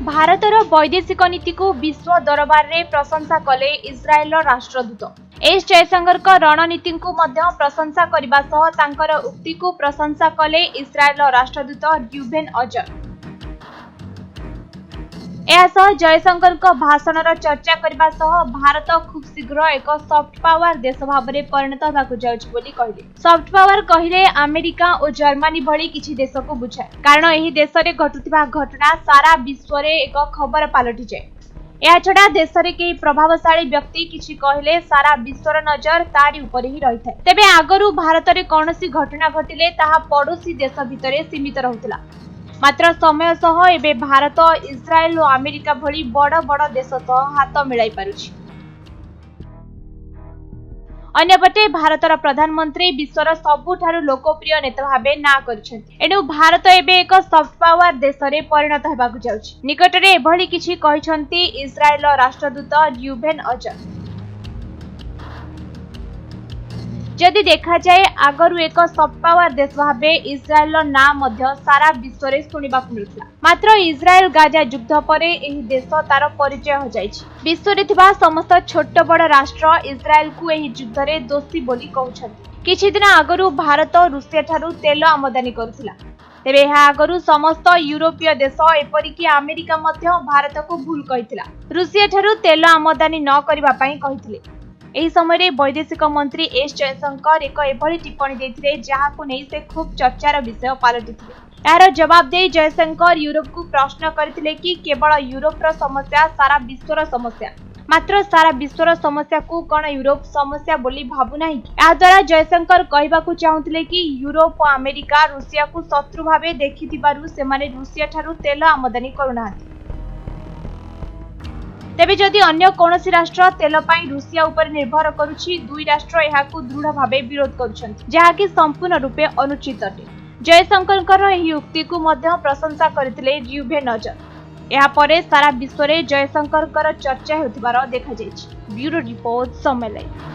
भारतर वैदेशिक नीति को विश्व दरबार में प्रशंसा कले इस्राएल राष्ट्रदूत। एस जयशंकर रणनीति को मध्य प्रशंसा करने सह तांकर उक्ति को प्रशंसा कले इस्राएल राष्ट्रदूत र्यूवेन अजर। एसह जयशंकर भाषण चर्चा करने सह भारत खूब शीघ्र एक सॉफ्ट पावर देश भाव में परिणत होगाकू जाउछि बोली कहिले। सॉफ्ट पावर कहिले अमेरिका और जर्मनी भली किछि देश को बुझाए, कारण एही देश रे घटुथिबा घटना सारा विश्व रे एक खबर पालटि जाए। या छडा देश रे के प्रभावशाली व्यक्ति किछि कहिले सारा विश्वर नजर तारी ऊपर ही रही थाए। तेबे आगरु भारत रे कोनोसी घटना घटिले ताहा पड़ोसी देश भितरे सीमित रहुतला, मात्र समय सह एबे भारत इस्राएल और अमेरिका भली बड़ बड़ देश सह हाथ मिलाई पारुछि। अन्यपटे भारतर प्रधानमंत्री विश्वर सबुठारु लोकप्रिय नेता भाबे ना करछन्ति। एणु भारत एबे एक सॉफ्ट पावर देश रे परिणत हेबाकू जाउछि। निकटरे एभली किछि कहिसन्ति इस्राएल राष्ट्रदूत र्यूवेन अजर। जदि देखा जाए आगरु एक सॉफ्ट पावर देश भाबे इस्राएल ना मध्य सारा विश्व रे सुनिबाकू मिलुथला, मात्र इस्राएल गाजा युद्ध परे एही देश तार परिचय हो जाइछि। विश्व रे थिबा समस्त छोट बड़ राष्ट्र इस्राएल को एही युद्ध रे दोषी बोली कहउछन्ति। किछि दिन आगरु भारत रूसिया ठारू तेल आमदानी करुथिला, तेबे एहा आगरु समस्त यूरोपीय देश एपरिकी अमेरिका मध्य भारत को भूल कहिथिला, रूसिया ठारू तेल आमदानी न करिबा पई कहिथिले। एही समय वैदेशिक मंत्री एस जयशंकर एक एभली टिप्पणी देथिले जहाकू नै से खूब चर्चार विषय पालटिथिले। यार जवाब दे जयशंकर यूरोप को प्रश्न करथिले कि केवल यूरोपर समस्या सारा विश्वर समस्या, मात्र सारा विश्वर समस्या को कोन यूरोप समस्या बोली भाबु नाही। या द्वारा जयशंकर कहबाकू चाहुथिले कि यूरोप और अमेरिका रूसिया को शत्रु भाबे देखिथिबारु सेमाने रूसिया ठारू तेल आमदानी करुनाहांती। तेबे जदि अन्य कोनोसी राष्ट्र तेल पाई रूसिया उपर निर्भर करुछि, दुई राष्ट्र एहाकू दृढ़ भाबे विरोध करुछन्ति, जहाकि संपूर्ण रूपे अनुचित अटे। जयशंकरकर एही उक्ति को मध्य प्रशंसा करथिले र्यूवेन अजर। एहा परे सारा विश्व रे जयशंकरकर चर्चा हेउथिबार देखा जाइछि। ब्यूरो रिपोर्ट समय लाइव।